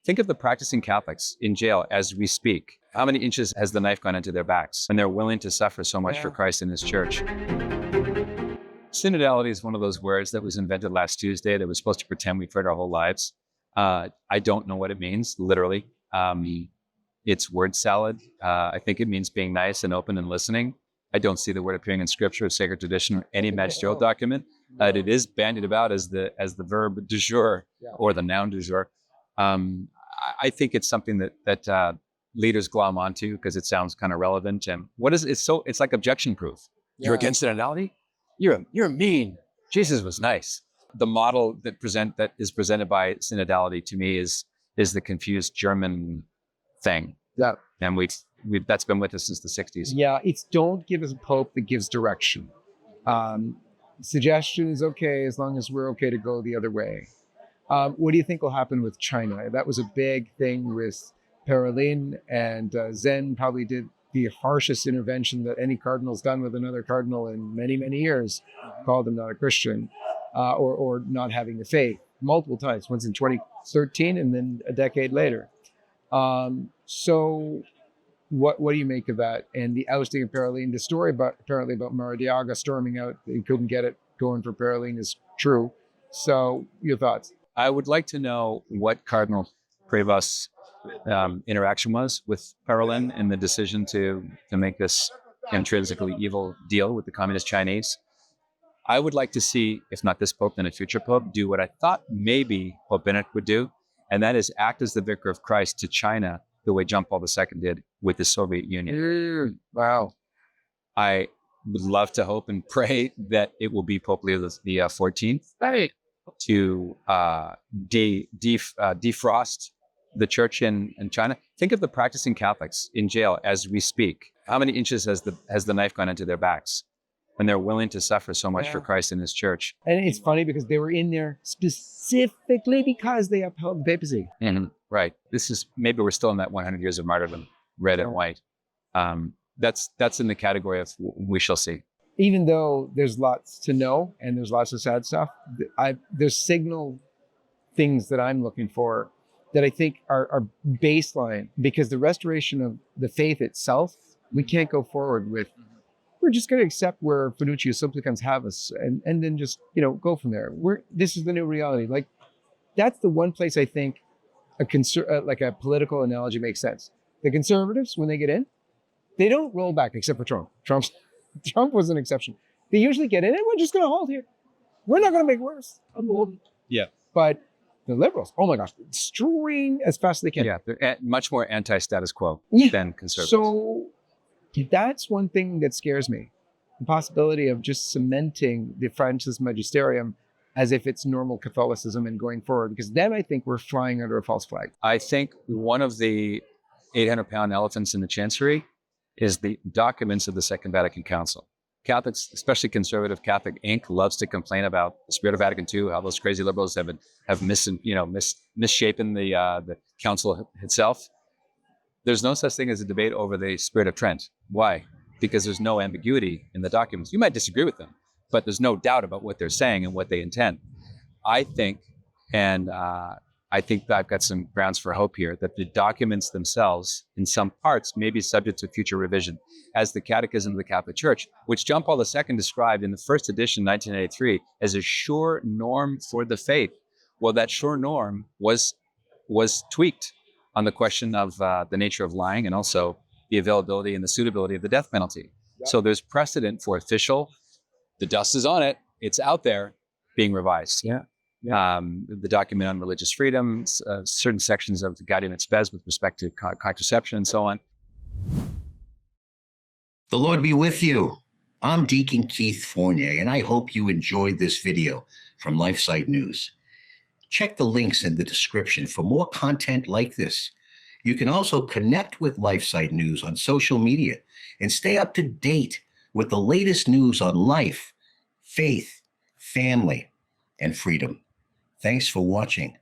Think of the practicing Catholics in jail as we speak. How many inches has the knife gone into their backs? And they're willing to suffer so much for Christ and his church. Synodality is one of those words that was invented last Tuesday that was supposed to pretend we've heard our whole lives. I don't know what it means, literally. It's word salad. I think it means being nice and open and listening. I don't see the word appearing in scripture, sacred tradition, or any magisterial document. It is bandied about as the verb du jour or the noun du jour. I think it's something that leaders glom onto because it sounds kind of relevant. And it's like objection proof. Yeah. You're against synodality? You're mean. Jesus was nice. The model that is presented by synodality to me is the confused German thing. Yeah. And that's been with us since the 60s. Yeah, it's don't give us a pope that gives direction. Suggestion is okay as long as we're okay to go the other way. What do you think will happen with China? That was a big thing with Parolin, and Zen probably did the harshest intervention that any cardinal's done with another cardinal in many, many years, called him not a Christian, or not having the faith multiple times, once in 2013 and then a decade later. So what do you make of that? And the ousting of Parolin, the story apparently about Maradiaga storming out, he couldn't get it going for Parolin is true. So your thoughts? I would like to know what Cardinal Prevost interaction was with Parolin and the decision to make this intrinsically evil deal with the communist Chinese. I would like to see, if not this Pope, then a future Pope, do what I thought maybe Pope Benedict would do, and that is act as the vicar of Christ to China the way John Paul II did with the Soviet Union. Wow. I would love to hope and pray that it will be Pope Leo the XIV to defrost the church in China. Think of the practicing Catholics in jail as we speak. How many inches has the knife gone into their backs? And they're willing to suffer so much for Christ and his church. And it's funny because they were in there specifically because they upheld the papacy. And right. Maybe we're still in that 100 years of martyrdom, red and white. That's in the category of we shall see. Even though there's lots to know and there's lots of sad stuff, there's signal things that I'm looking for that I think are baseline, because the restoration of the faith itself, we can't go forward with. We're just going to accept where Fiducia Supplicans have us and then just, go from there. This is the new reality. Like, that's the one place I think like a political analogy makes sense. The conservatives, when they get in, they don't roll back except for Trump. Trump was an exception. They usually get in and we're just going to hold here. We're not going to make it worse. Yeah. But the liberals, oh my gosh, destroying as fast as they can. Yeah, they're much more anti-status quo than conservatives. So that's one thing that scares me. The possibility of just cementing the Francis Magisterium as if it's normal Catholicism and going forward, because then I think we're flying under a false flag. I think one of the 800-pound elephants in the chancery is the documents of the Second Vatican Council. Catholics, especially conservative Catholic Inc., loves to complain about the spirit of Vatican II, how those crazy liberals have misshapen the council itself. There's no such thing as a debate over the spirit of Trent. Why? Because there's no ambiguity in the documents. You might disagree with them, but there's no doubt about what they're saying and what they intend. I think that I've got some grounds for hope here, that the documents themselves, in some parts, may be subject to future revision, as the Catechism of the Catholic Church, which John Paul II described in the first edition, 1983, as a sure norm for the faith. Well, that sure norm was tweaked on the question of the nature of lying and also the availability and the suitability of the death penalty. Yep. So there's precedent for official, the dust is on it, it's out there, being revised. Yeah. The document on religious freedom, certain sections of the Gaudium et Spes with respect to contraception and so on. The Lord be with you. I'm Deacon Keith Fournier, and I hope you enjoyed this video from LifeSite News. Check the links in the description for more content like this. You can also connect with LifeSite News on social media and stay up to date with the latest news on life, faith, family, and freedom. Thanks for watching,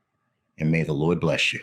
and may the Lord bless you.